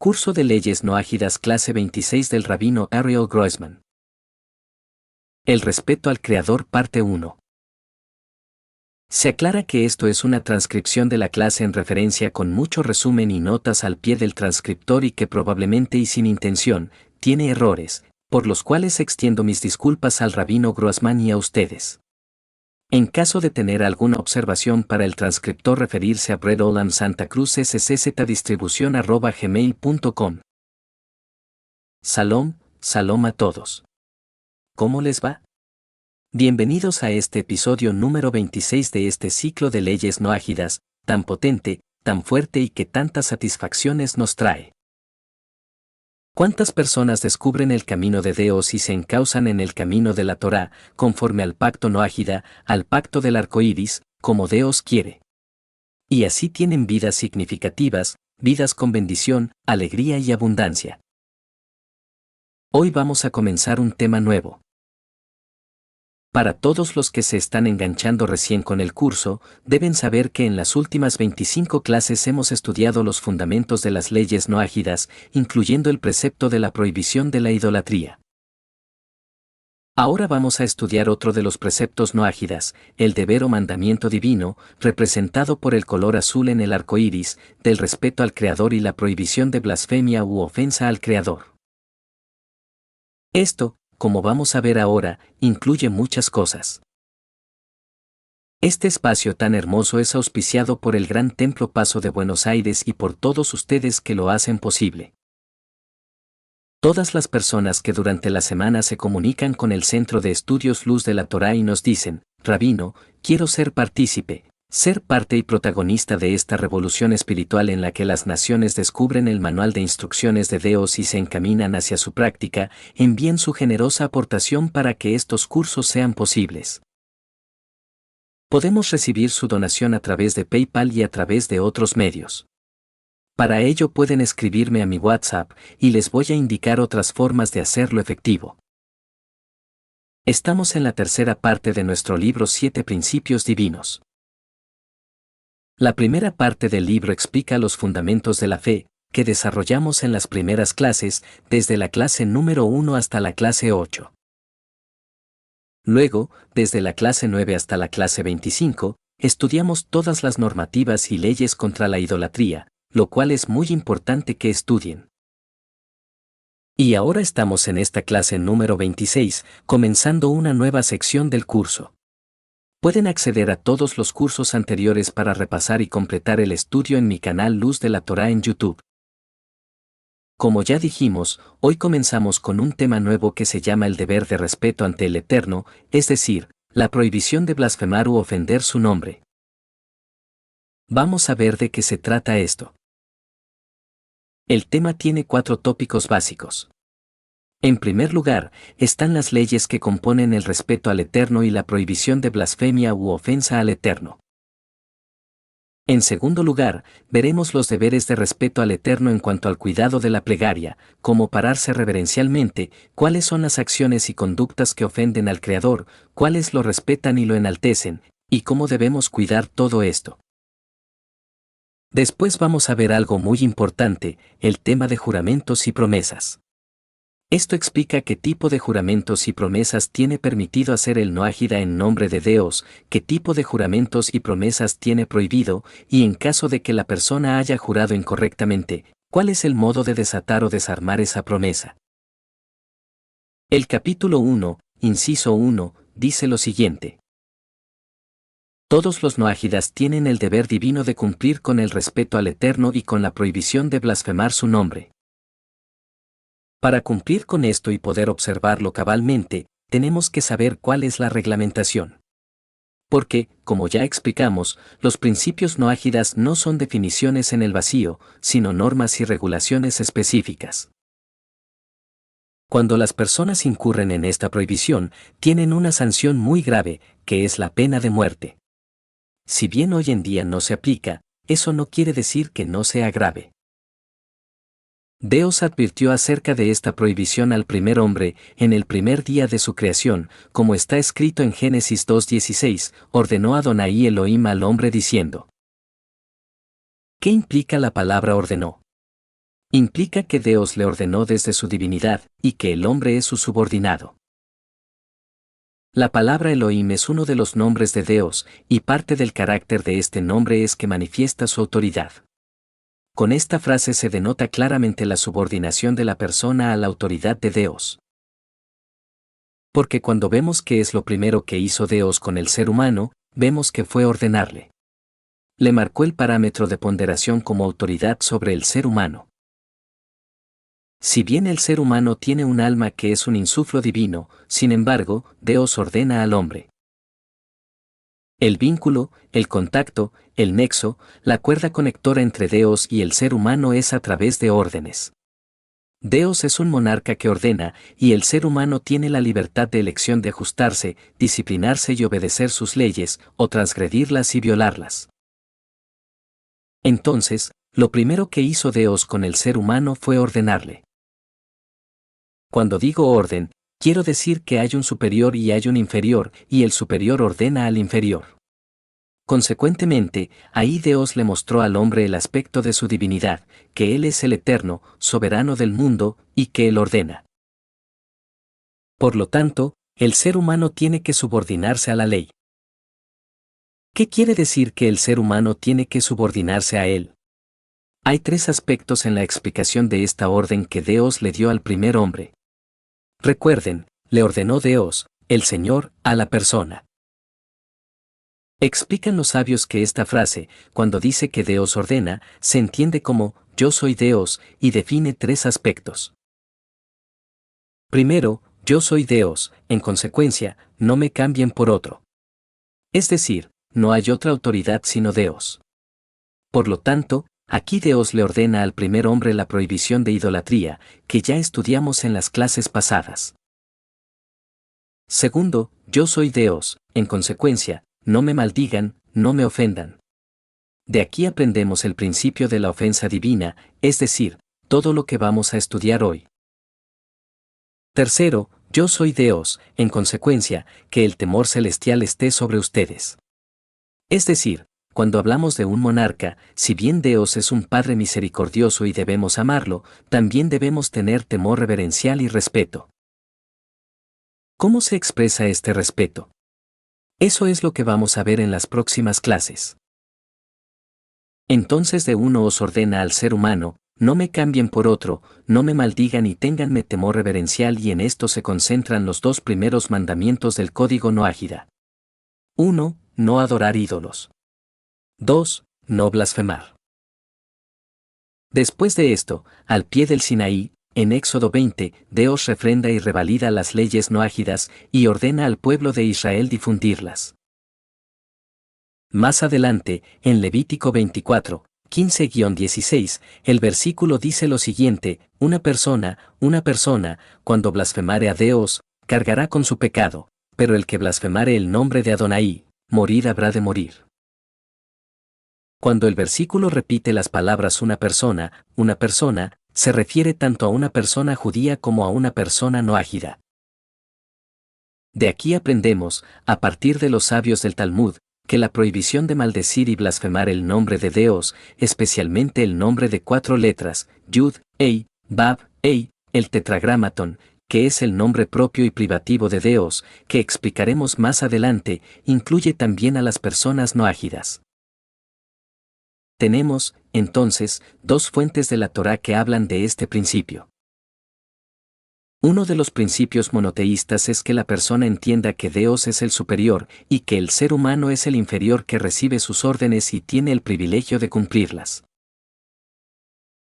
Curso de Leyes No Ágidas clase 26 del Rabino Ariel Grossman. El respeto al Creador parte 1. Se aclara que esto es una transcripción de la clase en referencia con mucho resumen y notas al pie del transcriptor y que probablemente y sin intención, tiene errores, por los cuales extiendo mis disculpas al Rabino Grossman y a ustedes. En caso de tener alguna observación para el transcriptor referirse a Brett Olam Santa Cruz sczdistribución@gmail.com. Salom a todos. ¿Cómo les va? Bienvenidos a este episodio número 26 de este ciclo de leyes no ágidas, tan potente, tan fuerte y que tantas satisfacciones nos trae. ¿Cuántas personas descubren el camino de Dios y se encauzan en el camino de la Torá, conforme al pacto no ágida, al pacto del arco iris, como Dios quiere? Y así tienen vidas significativas, vidas con bendición, alegría y abundancia. Hoy vamos a comenzar un tema nuevo. Para todos los que se están enganchando recién con el curso, deben saber que en las últimas 25 clases hemos estudiado los fundamentos de las leyes no ágidas, incluyendo el precepto de la prohibición de la idolatría. Ahora vamos a estudiar otro de los preceptos no ágidas, el deber o mandamiento divino, representado por el color azul en el arco iris, del respeto al Creador y la prohibición de blasfemia u ofensa al Creador. Esto, como vamos a ver ahora, incluye muchas cosas. Este espacio tan hermoso es auspiciado por el Gran Templo Paso de Buenos Aires y por todos ustedes que lo hacen posible. Todas las personas que durante la semana se comunican con el Centro de Estudios Luz de la Torá y nos dicen, Rabino, quiero ser partícipe, ser parte y protagonista de esta revolución espiritual en la que las naciones descubren el manual de instrucciones de Dios y se encaminan hacia su práctica, envíen su generosa aportación para que estos cursos sean posibles. Podemos recibir su donación a través de PayPal y a través de otros medios. Para ello pueden escribirme a mi WhatsApp y les voy a indicar otras formas de hacerlo efectivo. Estamos en la tercera parte de nuestro libro 7 Principios Divinos. La primera parte del libro explica los fundamentos de la fe, que desarrollamos en las primeras clases, desde la clase número 1 hasta la clase 8. Luego, desde la clase 9 hasta la clase 25, estudiamos todas las normativas y leyes contra la idolatría, lo cual es muy importante que estudien. Y ahora estamos en esta clase número 26, comenzando una nueva sección del curso. Pueden acceder a todos los cursos anteriores para repasar y completar el estudio en mi canal Luz de la Torá en YouTube. Como ya dijimos, hoy comenzamos con un tema nuevo que se llama el deber de respeto ante el Eterno, es decir, la prohibición de blasfemar u ofender su nombre. Vamos a ver de qué se trata esto. El tema tiene 4 tópicos básicos. En primer lugar, están las leyes que componen el respeto al Eterno y la prohibición de blasfemia u ofensa al Eterno. En segundo lugar, veremos los deberes de respeto al Eterno en cuanto al cuidado de la plegaria, como pararse reverencialmente, cuáles son las acciones y conductas que ofenden al Creador, cuáles lo respetan y lo enaltecen, y cómo debemos cuidar todo esto. Después vamos a ver algo muy importante, el tema de juramentos y promesas. Esto explica qué tipo de juramentos y promesas tiene permitido hacer el no ágida en nombre de Dios, qué tipo de juramentos y promesas tiene prohibido, y en caso de que la persona haya jurado incorrectamente, cuál es el modo de desatar o desarmar esa promesa. El capítulo 1, inciso 1, dice lo siguiente. Todos los no ágidas tienen el deber divino de cumplir con el respeto al Eterno y con la prohibición de blasfemar su nombre. Para cumplir con esto y poder observarlo cabalmente, tenemos que saber cuál es la reglamentación. Porque, como ya explicamos, los principios no ágidas no son definiciones en el vacío, sino normas y regulaciones específicas. Cuando las personas incurren en esta prohibición, tienen una sanción muy grave, que es la pena de muerte. Si bien hoy en día no se aplica, eso no quiere decir que no sea grave. Dios advirtió acerca de esta prohibición al primer hombre en el primer día de su creación, como está escrito en Génesis 2:16, ordenó Adonai Elohim al hombre diciendo. ¿Qué implica la palabra ordenó? Implica que Dios le ordenó desde su divinidad y que el hombre es su subordinado. La palabra Elohim es uno de los nombres de Dios, y parte del carácter de este nombre es que manifiesta su autoridad. Con esta frase se denota claramente la subordinación de la persona a la autoridad de Dios. Porque cuando vemos qué es lo primero que hizo Dios con el ser humano, vemos que fue ordenarle. Le marcó el parámetro de ponderación como autoridad sobre el ser humano. Si bien el ser humano tiene un alma que es un insuflo divino, sin embargo, Dios ordena al hombre. El vínculo, el contacto, el nexo, la cuerda conectora entre Dios y el ser humano es a través de órdenes. Dios es un monarca que ordena, y el ser humano tiene la libertad de elección de ajustarse, disciplinarse y obedecer sus leyes, o transgredirlas y violarlas. Entonces, lo primero que hizo Dios con el ser humano fue ordenarle. Cuando digo orden, quiero decir que hay un superior y hay un inferior, y el superior ordena al inferior. Consecuentemente, ahí Dios le mostró al hombre el aspecto de su divinidad, que Él es el eterno, soberano del mundo, y que Él ordena. Por lo tanto, el ser humano tiene que subordinarse a la ley. ¿Qué quiere decir que el ser humano tiene que subordinarse a Él? Hay tres aspectos en la explicación de esta orden que Dios le dio al primer hombre. Recuerden, le ordenó Dios, el Señor, a la persona. Explican los sabios que esta frase, cuando dice que Dios ordena, se entiende como yo soy Dios y define tres aspectos. Primero, yo soy Dios, en consecuencia, no me cambien por otro. Es decir, no hay otra autoridad sino Dios. Por lo tanto, aquí Dios le ordena al primer hombre la prohibición de idolatría, que ya estudiamos en las clases pasadas. Segundo, yo soy Dios, en consecuencia, no me maldigan, no me ofendan. De aquí aprendemos el principio de la ofensa divina, es decir, todo lo que vamos a estudiar hoy. Tercero, yo soy Dios, en consecuencia, que el temor celestial esté sobre ustedes. Es decir, cuando hablamos de un monarca, si bien Dios es un Padre misericordioso y debemos amarlo, también debemos tener temor reverencial y respeto. ¿Cómo se expresa este respeto? Eso es lo que vamos a ver en las próximas clases. Entonces de uno os ordena al ser humano, no me cambien por otro, no me maldigan y ténganme temor reverencial, y en esto se concentran los dos primeros mandamientos del Código Noáhida. 1. No adorar ídolos. 2. No blasfemar. Después de esto, al pie del Sinaí, en Éxodo 20, Dios refrenda y revalida las leyes noáhidas y ordena al pueblo de Israel difundirlas. Más adelante, en Levítico 24, 15-16, el versículo dice lo siguiente: una persona, cuando blasfemare a Dios, cargará con su pecado, pero el que blasfemare el nombre de Adonai, morir habrá de morir. Cuando el versículo repite las palabras una persona, se refiere tanto a una persona judía como a una persona noáhida. De aquí aprendemos, a partir de los sabios del Talmud, que la prohibición de maldecir y blasfemar el nombre de Dios, especialmente el nombre de 4 letras, Yud, Ei, Bab, Ei, el tetragramatón, que es el nombre propio y privativo de Dios, que explicaremos más adelante, incluye también a las personas noáhidas. Tenemos, entonces, dos fuentes de la Torá que hablan de este principio. Uno de los principios monoteístas es que la persona entienda que Dios es el superior y que el ser humano es el inferior que recibe sus órdenes y tiene el privilegio de cumplirlas.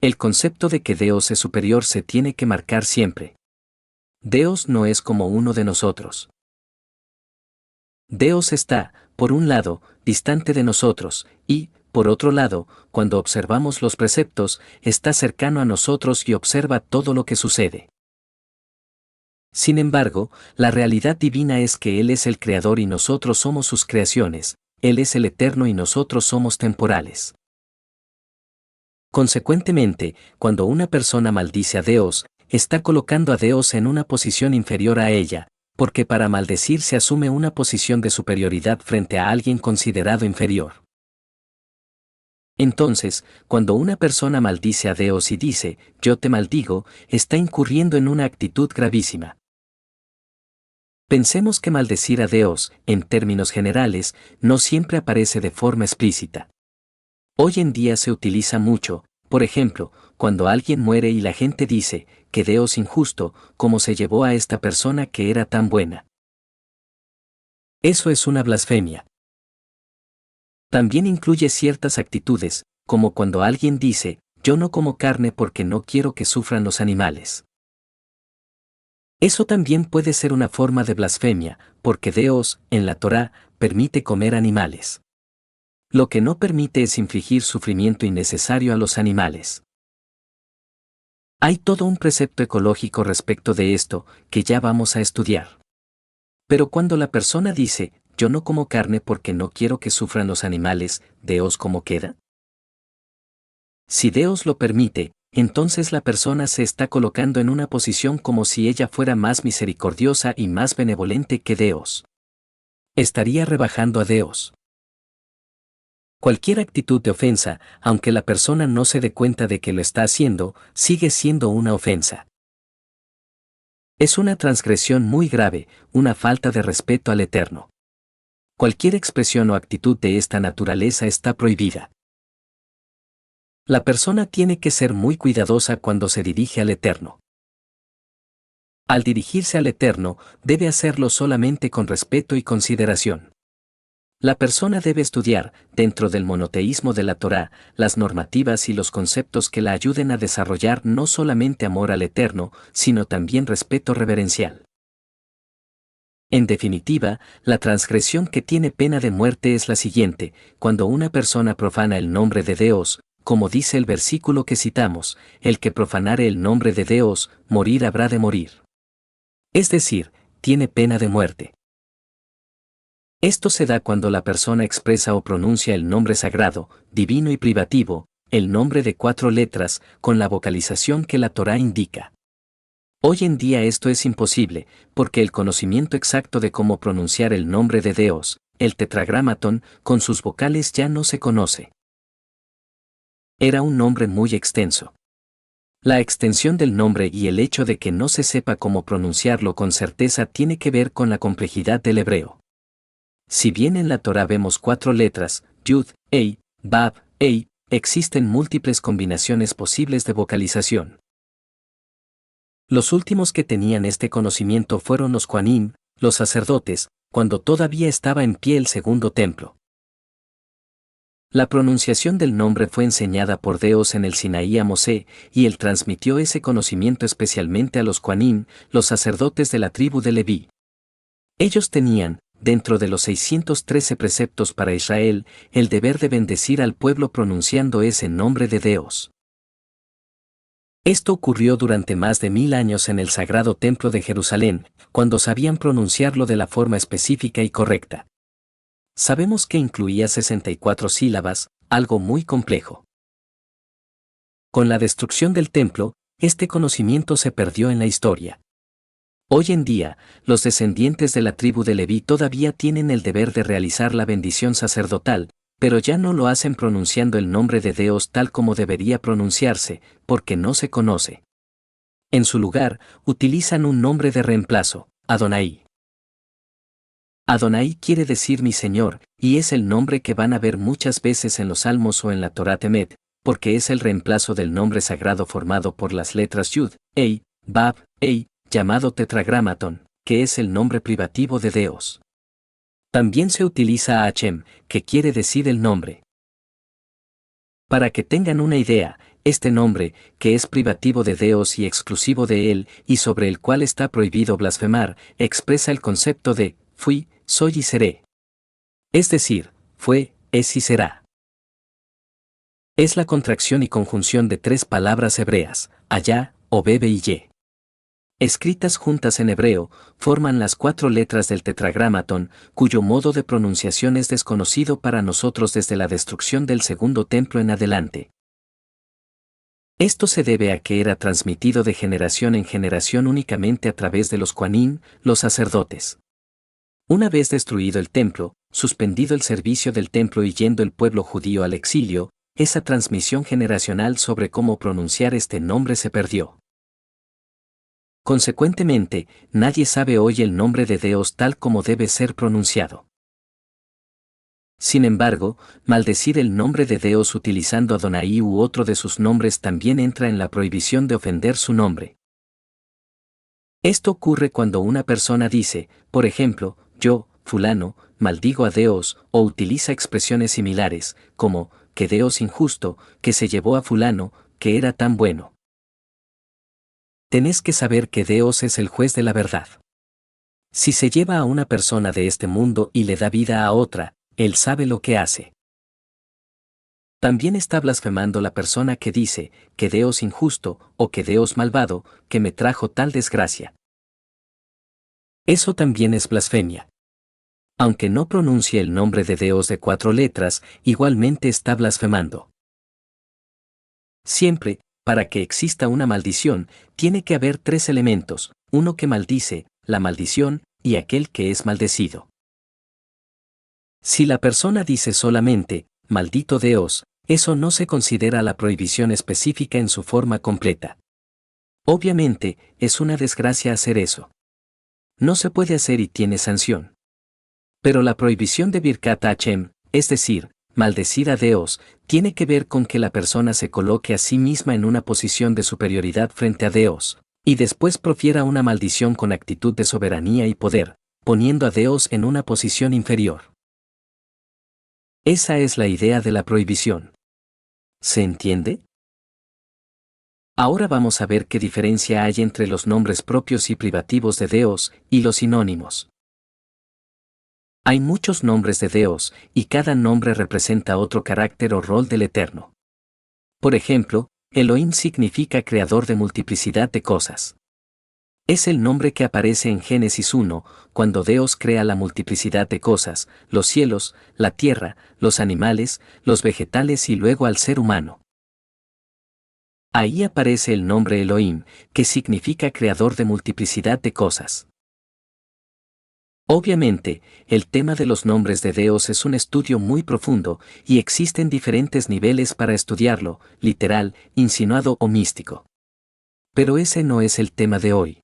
El concepto de que Dios es superior se tiene que marcar siempre. Dios no es como uno de nosotros. Dios está, por un lado, distante de nosotros, y, por otro lado, cuando observamos los preceptos, está cercano a nosotros y observa todo lo que sucede. Sin embargo, la realidad divina es que Él es el Creador y nosotros somos sus creaciones, Él es el Eterno y nosotros somos temporales. Consecuentemente, cuando una persona maldice a Dios, está colocando a Dios en una posición inferior a ella, porque para maldecir se asume una posición de superioridad frente a alguien considerado inferior. Entonces, cuando una persona maldice a Dios y dice, yo te maldigo, está incurriendo en una actitud gravísima. Pensemos que maldecir a Dios, en términos generales, no siempre aparece de forma explícita. Hoy en día se utiliza mucho, por ejemplo, cuando alguien muere y la gente dice, que Dios injusto, como se llevó a esta persona que era tan buena. Eso es una blasfemia. También incluye ciertas actitudes, como cuando alguien dice, yo no como carne porque no quiero que sufran los animales. Eso también puede ser una forma de blasfemia, porque Dios, en la Torá, permite comer animales. Lo que no permite es infligir sufrimiento innecesario a los animales. Hay todo un precepto ecológico respecto de esto, que ya vamos a estudiar. Pero cuando la persona dice, yo no como carne porque no quiero que sufran los animales, ¿Dios cómo queda? Si Dios lo permite, entonces la persona se está colocando en una posición como si ella fuera más misericordiosa y más benevolente que Dios. Estaría rebajando a Dios. Cualquier actitud de ofensa, aunque la persona no se dé cuenta de que lo está haciendo, sigue siendo una ofensa. Es una transgresión muy grave, una falta de respeto al Eterno. Cualquier expresión o actitud de esta naturaleza está prohibida. La persona tiene que ser muy cuidadosa cuando se dirige al Eterno. Al dirigirse al Eterno, debe hacerlo solamente con respeto y consideración. La persona debe estudiar, dentro del monoteísmo de la Torá, las normativas y los conceptos que la ayuden a desarrollar no solamente amor al Eterno, sino también respeto reverencial. En definitiva, la transgresión que tiene pena de muerte es la siguiente: cuando una persona profana el nombre de Dios, como dice el versículo que citamos, el que profanare el nombre de Dios, morir habrá de morir. Es decir, tiene pena de muerte. Esto se da cuando la persona expresa o pronuncia el nombre sagrado, divino y privativo, el nombre de 4 letras, con la vocalización que la Torá indica. Hoy en día esto es imposible, porque el conocimiento exacto de cómo pronunciar el nombre de Dios, el tetragramatón, con sus vocales ya no se conoce. Era un nombre muy extenso. La extensión del nombre y el hecho de que no se sepa cómo pronunciarlo con certeza tiene que ver con la complejidad del hebreo. Si bien en la Torá vemos 4 letras, Yud, Ei, Bab, Ei, existen múltiples combinaciones posibles de vocalización. Los últimos que tenían este conocimiento fueron los Kohanim, los sacerdotes, cuando todavía estaba en pie el segundo templo. La pronunciación del nombre fue enseñada por Dios en el Sinaí a Mosé, y él transmitió ese conocimiento especialmente a los Kohanim, los sacerdotes de la tribu de Leví. Ellos tenían, dentro de los 613 preceptos para Israel, el deber de bendecir al pueblo pronunciando ese nombre de Dios. Esto ocurrió durante más de 1000 años en el Sagrado Templo de Jerusalén, cuando sabían pronunciarlo de la forma específica y correcta. Sabemos que incluía 64 sílabas, algo muy complejo. Con la destrucción del templo, este conocimiento se perdió en la historia. Hoy en día, los descendientes de la tribu de Leví todavía tienen el deber de realizar la bendición sacerdotal, pero ya no lo hacen pronunciando el nombre de Dios tal como debería pronunciarse, porque no se conoce. En su lugar, utilizan un nombre de reemplazo, Adonai. Adonai quiere decir mi Señor, y es el nombre que van a ver muchas veces en los Salmos o en la Torá Temet, porque es el reemplazo del nombre sagrado formado por las letras Yud, Ei, Bab, Ei, llamado tetragramatón, que es el nombre privativo de Dios. También se utiliza Hashem, que quiere decir el nombre. Para que tengan una idea, este nombre, que es privativo de Dios y exclusivo de Él, y sobre el cual está prohibido blasfemar, expresa el concepto de fui, soy y seré. Es decir, fue, es y será. Es la contracción y conjunción de 3 palabras hebreas, Allá, Obebe y Ye. Escritas juntas en hebreo, forman las 4 letras del tetragramatón, cuyo modo de pronunciación es desconocido para nosotros desde la destrucción del segundo templo en adelante. Esto se debe a que era transmitido de generación en generación únicamente a través de los Kohanim, los sacerdotes. Una vez destruido el templo, suspendido el servicio del templo y yendo el pueblo judío al exilio, esa transmisión generacional sobre cómo pronunciar este nombre se perdió. Consecuentemente, nadie sabe hoy el nombre de Dios tal como debe ser pronunciado. Sin embargo, maldecir el nombre de Dios utilizando Adonai u otro de sus nombres también entra en la prohibición de ofender su nombre. Esto ocurre cuando una persona dice, por ejemplo, yo, fulano, maldigo a Dios, o utiliza expresiones similares, como, que Dios injusto, que se llevó a fulano, que era tan bueno. Tenés que saber que Dios es el juez de la verdad. Si se lleva a una persona de este mundo y le da vida a otra, Él sabe lo que hace. También está blasfemando la persona que dice, que Dios injusto, o que Dios malvado, que me trajo tal desgracia. Eso también es blasfemia. Aunque no pronuncie el nombre de Dios de 4 letras, igualmente está blasfemando. Siempre, para que exista una maldición, tiene que haber 3 elementos, uno que maldice, la maldición, y aquel que es maldecido. Si la persona dice solamente, maldito Dios, eso no se considera la prohibición específica en su forma completa. Obviamente, es una desgracia hacer eso. No se puede hacer y tiene sanción. Pero la prohibición de Birkat Hashem, es decir, maldecir a Dios, tiene que ver con que la persona se coloque a sí misma en una posición de superioridad frente a Dios, y después profiera una maldición con actitud de soberanía y poder, poniendo a Dios en una posición inferior. Esa es la idea de la prohibición. ¿Se entiende? Ahora vamos a ver qué diferencia hay entre los nombres propios y privativos de Dios y los sinónimos. Hay muchos nombres de Dios, y cada nombre representa otro carácter o rol del Eterno. Por ejemplo, Elohim significa creador de multiplicidad de cosas. Es el nombre que aparece en Génesis 1, cuando Dios crea la multiplicidad de cosas, los cielos, la tierra, los animales, los vegetales y luego al ser humano. Ahí aparece el nombre Elohim, que significa creador de multiplicidad de cosas. Obviamente, el tema de los nombres de Dios es un estudio muy profundo, y existen diferentes niveles para estudiarlo, literal, insinuado o místico. Pero ese no es el tema de hoy.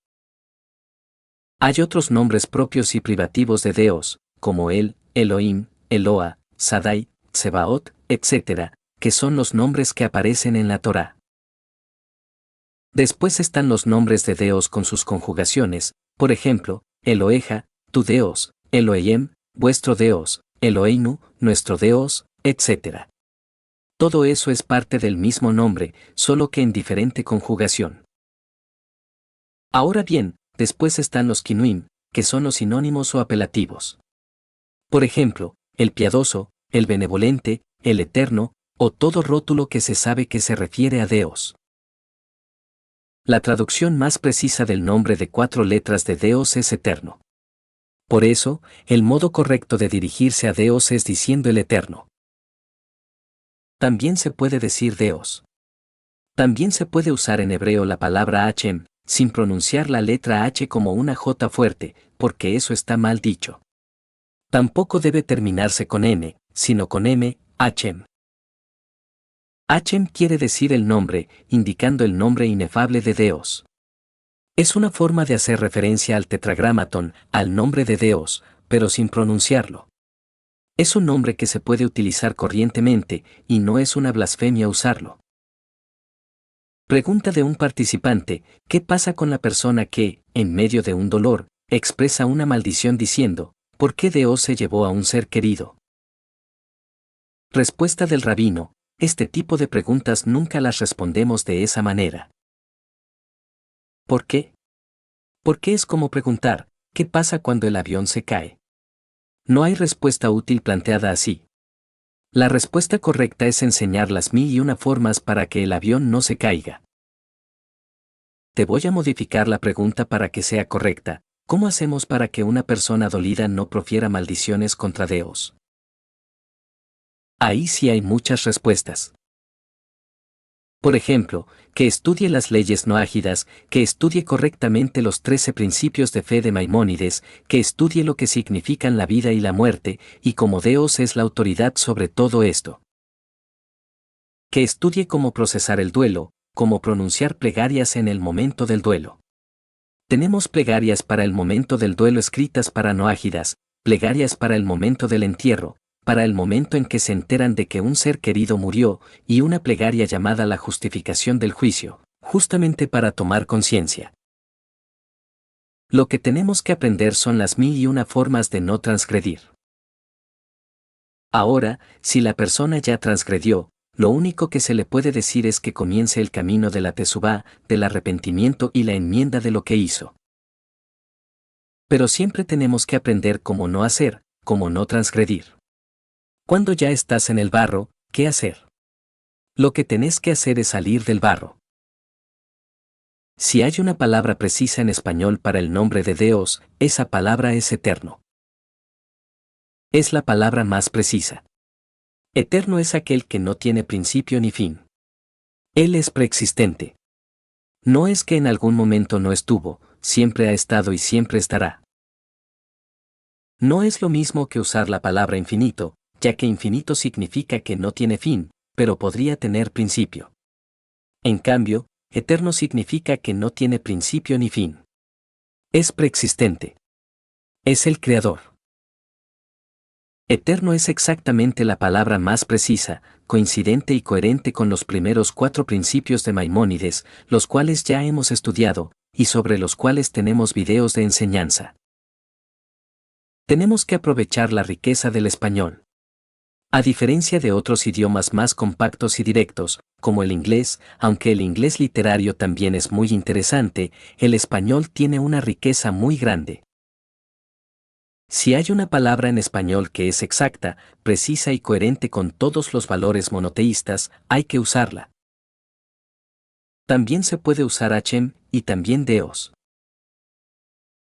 Hay otros nombres propios y privativos de Dios, como el, Elohim, Eloa, Sadai, Tsebaot, etc., que son los nombres que aparecen en la Torá. Después están los nombres de Dios con sus conjugaciones, por ejemplo, Eloeja, tu Dios, Elohim, vuestro Dios, Eloheinu, nuestro Dios, etc. Todo eso es parte del mismo nombre, solo que en diferente conjugación. Ahora bien, después están los kinuim, que son los sinónimos o apelativos. Por ejemplo, el piadoso, el benevolente, el eterno, o todo rótulo que se sabe que se refiere a Dios. La traducción más precisa del nombre de 4 letras de Dios es eterno. Por eso, el modo correcto de dirigirse a Dios es diciendo el eterno. También se puede decir Dios. También se puede usar en hebreo la palabra Hashem, sin pronunciar la letra H como una J fuerte, porque eso está mal dicho. Tampoco debe terminarse con N, sino con M, Hashem. Hashem quiere decir el nombre, indicando el nombre inefable de Dios. Es una forma de hacer referencia al tetragramatón, al nombre de Dios, pero sin pronunciarlo. Es un nombre que se puede utilizar corrientemente, y no es una blasfemia usarlo. Pregunta de un participante, ¿qué pasa con la persona que, en medio de un dolor, expresa una maldición diciendo, ¿por qué Dios se llevó a un ser querido? Respuesta del rabino, este tipo de preguntas nunca las respondemos de esa manera. ¿Por qué? Porque es como preguntar, ¿qué pasa cuando el avión se cae? No hay respuesta útil planteada así. La respuesta correcta es enseñar las 1001 formas para que el avión no se caiga. Te voy a modificar la pregunta para que sea correcta. ¿Cómo hacemos para que una persona dolida no profiera maldiciones contra Dios? Ahí sí hay muchas respuestas. Por ejemplo, que estudie las leyes noágidas, que estudie correctamente los 13 principios de fe de Maimónides, que estudie lo que significan la vida y la muerte, y cómo Dios es la autoridad sobre todo esto. Que estudie cómo procesar el duelo, cómo pronunciar plegarias en el momento del duelo. Tenemos plegarias para el momento del duelo escritas para noágidas, plegarias para el momento del entierro, para el momento en que se enteran de que un ser querido murió, y una plegaria llamada la justificación del juicio, justamente para tomar conciencia. Lo que tenemos que aprender son las 1001 formas de no transgredir. Ahora, si la persona ya transgredió, lo único que se le puede decir es que comience el camino de la tesubá, del arrepentimiento y la enmienda de lo que hizo. Pero siempre tenemos que aprender cómo no hacer, cómo no transgredir. Cuando ya estás en el barro, ¿qué hacer? Lo que tenés que hacer es salir del barro. Si hay una palabra precisa en español para el nombre de Dios, esa palabra es eterno. Es la palabra más precisa. Eterno es aquel que no tiene principio ni fin. Él es preexistente. No es que en algún momento no estuvo, siempre ha estado y siempre estará. No es lo mismo que usar la palabra infinito, ya que infinito significa que no tiene fin, pero podría tener principio. En cambio, eterno significa que no tiene principio ni fin. Es preexistente. Es el creador. Eterno es exactamente la palabra más precisa, coincidente y coherente con los primeros 4 principios de Maimónides, los cuales ya hemos estudiado, y sobre los cuales tenemos videos de enseñanza. Tenemos que aprovechar la riqueza del español. A diferencia de otros idiomas más compactos y directos, como el inglés, aunque el inglés literario también es muy interesante, el español tiene una riqueza muy grande. Si hay una palabra en español que es exacta, precisa y coherente con todos los valores monoteístas, hay que usarla. También se puede usar Hashem y también Dios.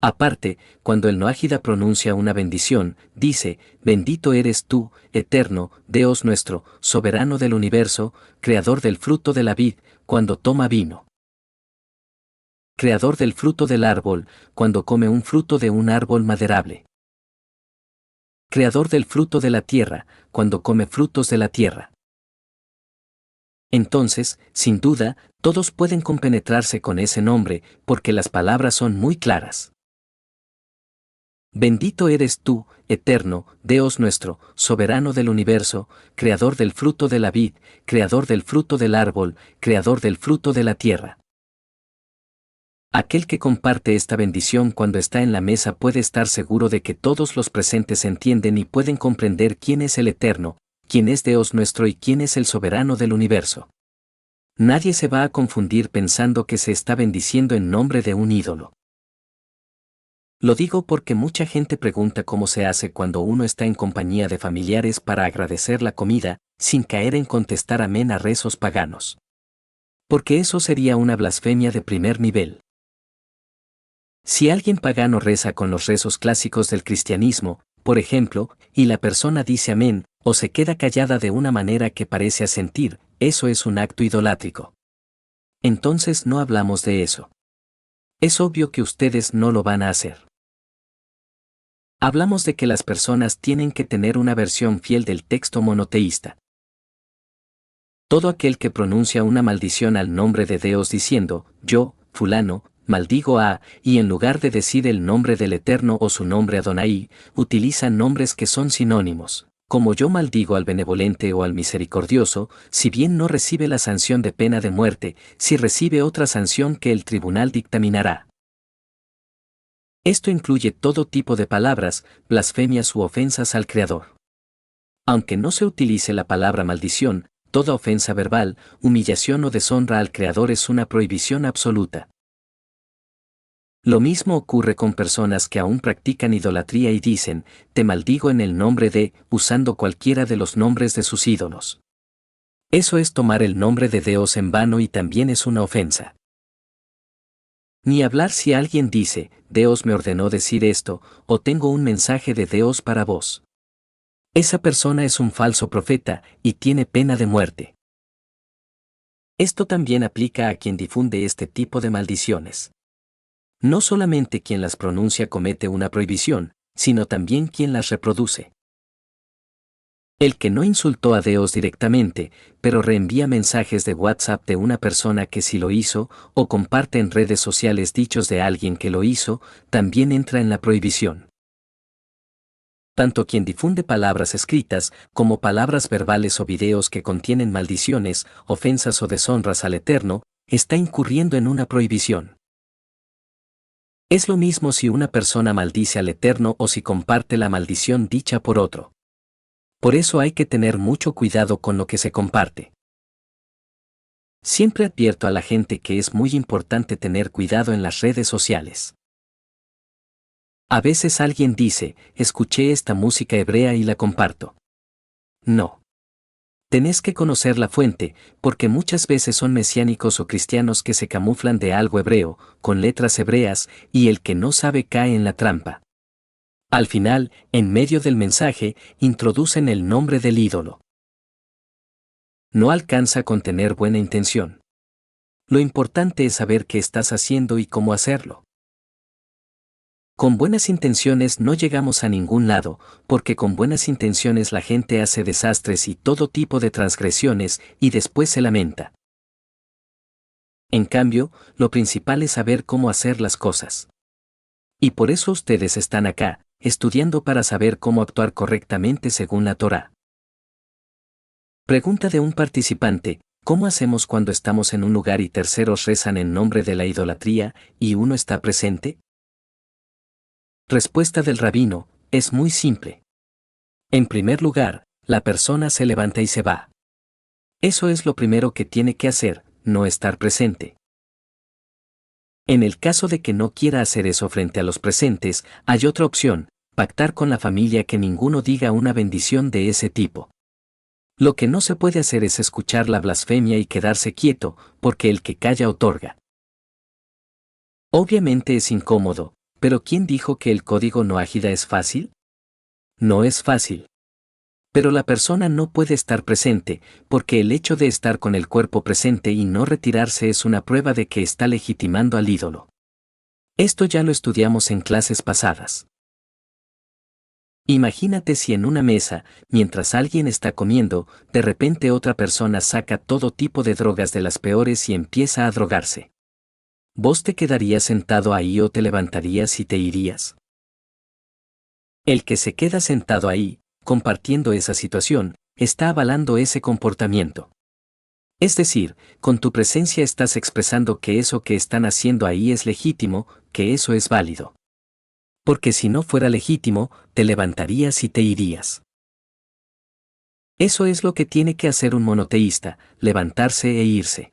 Aparte, cuando el noágida pronuncia una bendición, dice, bendito eres tú, eterno, Dios nuestro, soberano del universo, creador del fruto de la vid, cuando toma vino. Creador del fruto del árbol, cuando come un fruto de un árbol maderable. Creador del fruto de la tierra, cuando come frutos de la tierra. Entonces, sin duda, todos pueden compenetrarse con ese nombre, porque las palabras son muy claras. Bendito eres tú, eterno, Dios nuestro, soberano del universo, creador del fruto de la vid, creador del fruto del árbol, creador del fruto de la tierra. Aquel que comparte esta bendición cuando está en la mesa puede estar seguro de que todos los presentes entienden y pueden comprender quién es el eterno, quién es Dios nuestro y quién es el soberano del universo. Nadie se va a confundir pensando que se está bendiciendo en nombre de un ídolo. Lo digo porque mucha gente pregunta cómo se hace cuando uno está en compañía de familiares para agradecer la comida, sin caer en contestar amén a rezos paganos. Porque eso sería una blasfemia de primer nivel. Si alguien pagano reza con los rezos clásicos del cristianismo, por ejemplo, y la persona dice amén, o se queda callada de una manera que parece asentir, eso es un acto idolátrico. Entonces no hablamos de eso. Es obvio que ustedes no lo van a hacer. Hablamos de que las personas tienen que tener una versión fiel del texto monoteísta. Todo aquel que pronuncia una maldición al nombre de Dios diciendo, yo, fulano, maldigo a, y en lugar de decir el nombre del Eterno o su nombre Adonai, utiliza nombres que son sinónimos, como yo maldigo al benevolente o al misericordioso, si bien no recibe la sanción de pena de muerte, si recibe otra sanción que el tribunal dictaminará. Esto incluye todo tipo de palabras, blasfemias u ofensas al Creador. Aunque no se utilice la palabra maldición, toda ofensa verbal, humillación o deshonra al Creador es una prohibición absoluta. Lo mismo ocurre con personas que aún practican idolatría y dicen, te maldigo en el nombre de, usando cualquiera de los nombres de sus ídolos. Eso es tomar el nombre de Dios en vano y también es una ofensa. Ni hablar si alguien dice, Dios me ordenó decir esto, o tengo un mensaje de Dios para vos. Esa persona es un falso profeta, y tiene pena de muerte. Esto también aplica a quien difunde este tipo de maldiciones. No solamente quien las pronuncia comete una prohibición, sino también quien las reproduce. El que no insultó a Dios directamente, pero reenvía mensajes de WhatsApp de una persona que sí lo hizo, o comparte en redes sociales dichos de alguien que lo hizo, también entra en la prohibición. Tanto quien difunde palabras escritas, como palabras verbales o videos que contienen maldiciones, ofensas o deshonras al Eterno, está incurriendo en una prohibición. Es lo mismo si una persona maldice al Eterno o si comparte la maldición dicha por otro. Por eso hay que tener mucho cuidado con lo que se comparte. Siempre advierto a la gente que es muy importante tener cuidado en las redes sociales. A veces alguien dice, escuché esta música hebrea y la comparto. No. Tenés que conocer la fuente, porque muchas veces son mesiánicos o cristianos que se camuflan de algo hebreo, con letras hebreas, y el que no sabe cae en la trampa. Al final, en medio del mensaje, introducen el nombre del ídolo. No alcanza con tener buena intención. Lo importante es saber qué estás haciendo y cómo hacerlo. Con buenas intenciones no llegamos a ningún lado, porque con buenas intenciones la gente hace desastres y todo tipo de transgresiones y después se lamenta. En cambio, lo principal es saber cómo hacer las cosas. Y por eso ustedes están acá, estudiando para saber cómo actuar correctamente según la Torá. Pregunta de un participante: ¿cómo hacemos cuando estamos en un lugar y terceros rezan en nombre de la idolatría y uno está presente? Respuesta del rabino: es muy simple. En primer lugar, la persona se levanta y se va. Eso es lo primero que tiene que hacer, no estar presente. En el caso de que no quiera hacer eso frente a los presentes, hay otra opción: pactar con la familia que ninguno diga una bendición de ese tipo. Lo que no se puede hacer es escuchar la blasfemia y quedarse quieto, porque el que calla otorga. Obviamente es incómodo, pero ¿quién dijo que el código no ágida es fácil? No es fácil. Pero la persona no puede estar presente, porque el hecho de estar con el cuerpo presente y no retirarse es una prueba de que está legitimando al ídolo. Esto ya lo estudiamos en clases pasadas. Imagínate si en una mesa, mientras alguien está comiendo, de repente otra persona saca todo tipo de drogas de las peores y empieza a drogarse. ¿Vos te quedarías sentado ahí o te levantarías y te irías? El que se queda sentado ahí, compartiendo esa situación, está avalando ese comportamiento. Es decir, con tu presencia estás expresando que eso que están haciendo ahí es legítimo, que eso es válido. Porque si no fuera legítimo, te levantarías y te irías. Eso es lo que tiene que hacer un monoteísta: levantarse e irse.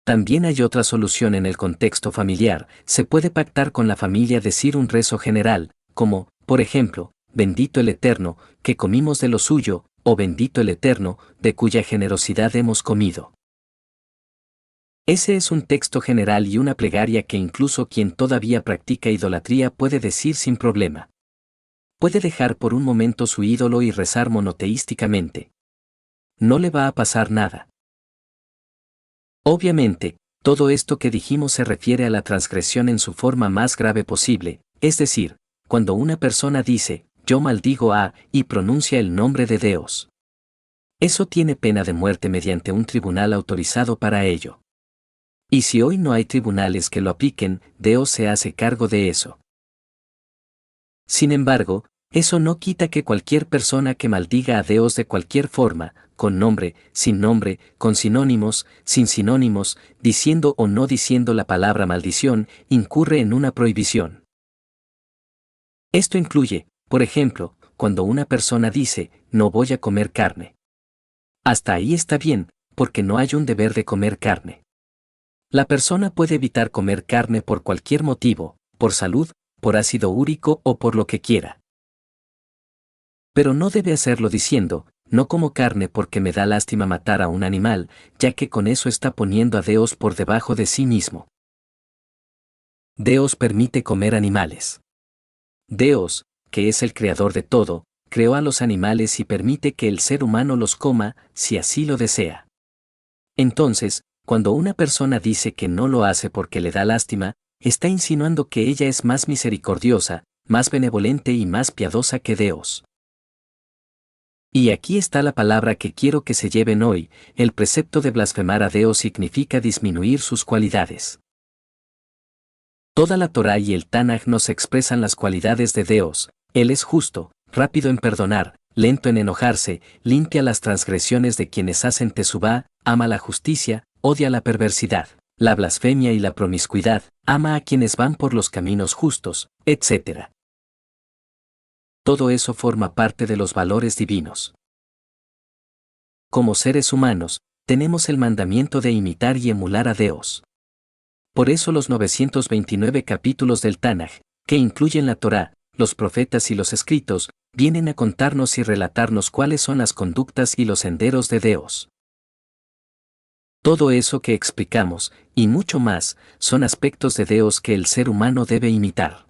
También hay otra solución en el contexto familiar: se puede pactar con la familia decir un rezo general, como, por ejemplo, bendito el Eterno, que comimos de lo suyo, o bendito el Eterno, de cuya generosidad hemos comido. Ese es un texto general y una plegaria que incluso quien todavía practica idolatría puede decir sin problema. Puede dejar por un momento su ídolo y rezar monoteísticamente. No le va a pasar nada. Obviamente, todo esto que dijimos se refiere a la transgresión en su forma más grave posible, es decir, cuando una persona dice, yo maldigo a, y pronuncia el nombre de Dios. Eso tiene pena de muerte mediante un tribunal autorizado para ello. Y si hoy no hay tribunales que lo apliquen, Dios se hace cargo de eso. Sin embargo, eso no quita que cualquier persona que maldiga a Dios de cualquier forma, con nombre, con sinónimos, sin sinónimos, diciendo o no diciendo la palabra maldición, incurre en una prohibición. Esto incluye, por ejemplo, cuando una persona dice, no voy a comer carne. Hasta ahí está bien, porque no hay un deber de comer carne. La persona puede evitar comer carne por cualquier motivo, por salud, por ácido úrico o por lo que quiera. Pero no debe hacerlo diciendo, no como carne porque me da lástima matar a un animal, ya que con eso está poniendo a Dios por debajo de sí mismo. Dios permite comer animales. Dios, que es el creador de todo, creó a los animales y permite que el ser humano los coma, si así lo desea. Entonces, cuando una persona dice que no lo hace porque le da lástima, está insinuando que ella es más misericordiosa, más benevolente y más piadosa que Dios. Y aquí está la palabra que quiero que se lleven hoy: el precepto de blasfemar a Dios significa disminuir sus cualidades. Toda la Torá y el Tanaj nos expresan las cualidades de Dios. Él es justo, rápido en perdonar, lento en enojarse, limpia las transgresiones de quienes hacen tesubá, ama la justicia, odia la perversidad, la blasfemia y la promiscuidad, ama a quienes van por los caminos justos, etc. Todo eso forma parte de los valores divinos. Como seres humanos, tenemos el mandamiento de imitar y emular a Dios. Por eso los 929 capítulos del Tanaj, que incluyen la Torá, los profetas y los escritos, vienen a contarnos y relatarnos cuáles son las conductas y los senderos de Dios. Todo eso que explicamos, y mucho más, son aspectos de Dios que el ser humano debe imitar.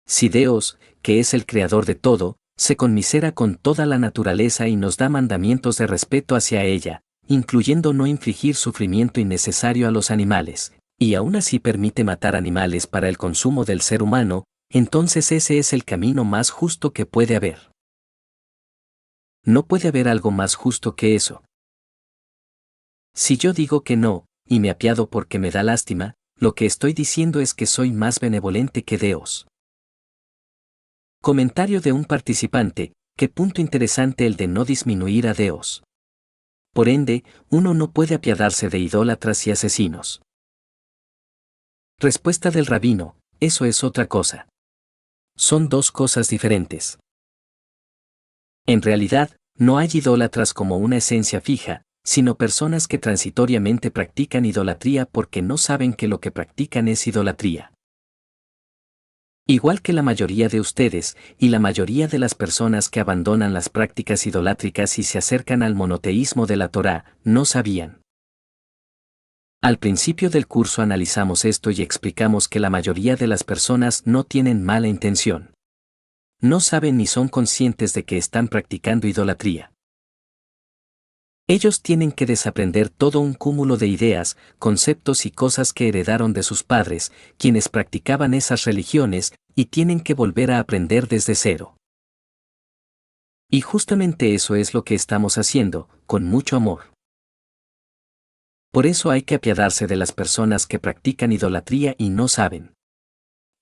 Si Dios, que es el creador de todo, se conmisera con toda la naturaleza y nos da mandamientos de respeto hacia ella, incluyendo no infligir sufrimiento innecesario a los animales, y aún así permite matar animales para el consumo del ser humano, entonces ese es el camino más justo que puede haber. No puede haber algo más justo que eso. Si yo digo que no, y me apiado porque me da lástima, lo que estoy diciendo es que soy más benevolente que Dios. Comentario de un participante: qué punto interesante el de no disminuir a Dios. Por ende, uno no puede apiadarse de idólatras y asesinos. Respuesta del rabino: eso es otra cosa. Son dos cosas diferentes. En realidad, no hay idólatras como una esencia fija, sino personas que transitoriamente practican idolatría porque no saben que lo que practican es idolatría. Igual que la mayoría de ustedes, y la mayoría de las personas que abandonan las prácticas idolátricas y se acercan al monoteísmo de la Torá, no sabían. Al principio del curso analizamos esto y explicamos que la mayoría de las personas no tienen mala intención. No saben ni son conscientes de que están practicando idolatría. Ellos tienen que desaprender todo un cúmulo de ideas, conceptos y cosas que heredaron de sus padres, quienes practicaban esas religiones, y tienen que volver a aprender desde cero. Y justamente eso es lo que estamos haciendo, con mucho amor. Por eso hay que apiadarse de las personas que practican idolatría y no saben.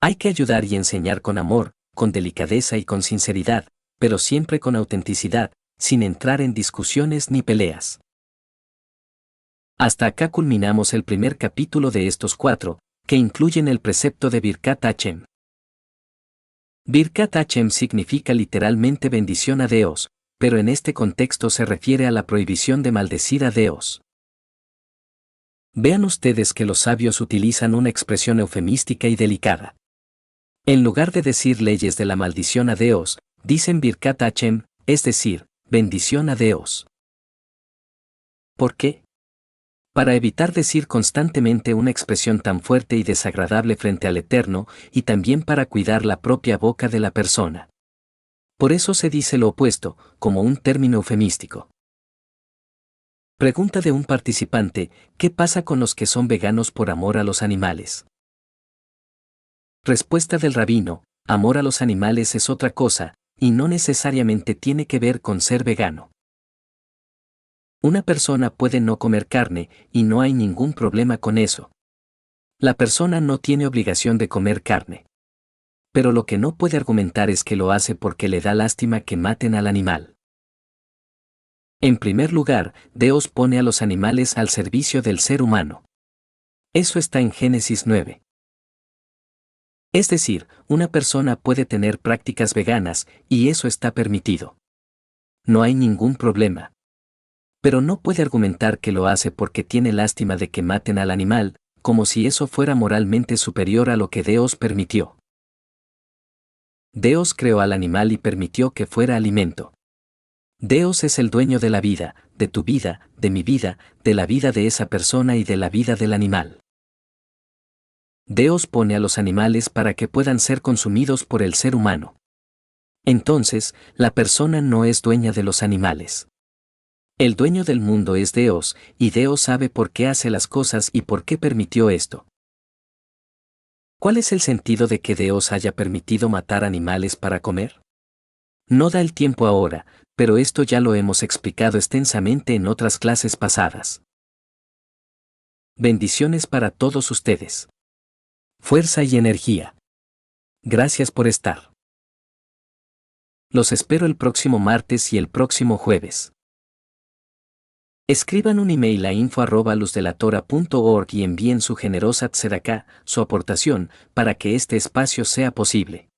Hay que ayudar y enseñar con amor, con delicadeza y con sinceridad, pero siempre con autenticidad, sin entrar en discusiones ni peleas. Hasta acá culminamos el primer capítulo de estos 4, que incluyen el precepto de Birkat Hashem. Birkat Hashem significa literalmente bendición a Dios, pero en este contexto se refiere a la prohibición de maldecir a Dios. Vean ustedes que los sabios utilizan una expresión eufemística y delicada. En lugar de decir leyes de la maldición a Dios, dicen Birkat Hashem, es decir, bendición a Dios. ¿Por qué? Para evitar decir constantemente una expresión tan fuerte y desagradable frente al Eterno, y también para cuidar la propia boca de la persona. Por eso se dice lo opuesto, como un término eufemístico. Pregunta de un participante: ¿qué pasa con los que son veganos por amor a los animales? Respuesta del rabino: amor a los animales es otra cosa, y no necesariamente tiene que ver con ser vegano. Una persona puede no comer carne, y no hay ningún problema con eso. La persona no tiene obligación de comer carne. Pero lo que no puede argumentar es que lo hace porque le da lástima que maten al animal. En primer lugar, Dios pone a los animales al servicio del ser humano. Eso está en Génesis 9. Es decir, una persona puede tener prácticas veganas, y eso está permitido. No hay ningún problema. Pero no puede argumentar que lo hace porque tiene lástima de que maten al animal, como si eso fuera moralmente superior a lo que Dios permitió. Dios creó al animal y permitió que fuera alimento. Dios es el dueño de la vida, de tu vida, de mi vida, de la vida de esa persona y de la vida del animal. Dios pone a los animales para que puedan ser consumidos por el ser humano. Entonces, la persona no es dueña de los animales. El dueño del mundo es Dios, y Dios sabe por qué hace las cosas y por qué permitió esto. ¿Cuál es el sentido de que Dios haya permitido matar animales para comer? No da el tiempo ahora, pero esto ya lo hemos explicado extensamente en otras clases pasadas. Bendiciones para todos ustedes. Fuerza y energía. Gracias por estar. Los espero el próximo martes y el próximo jueves. Escriban un email a info@luzdelatora.org y envíen su generosa tzedaká, su aportación, para que este espacio sea posible.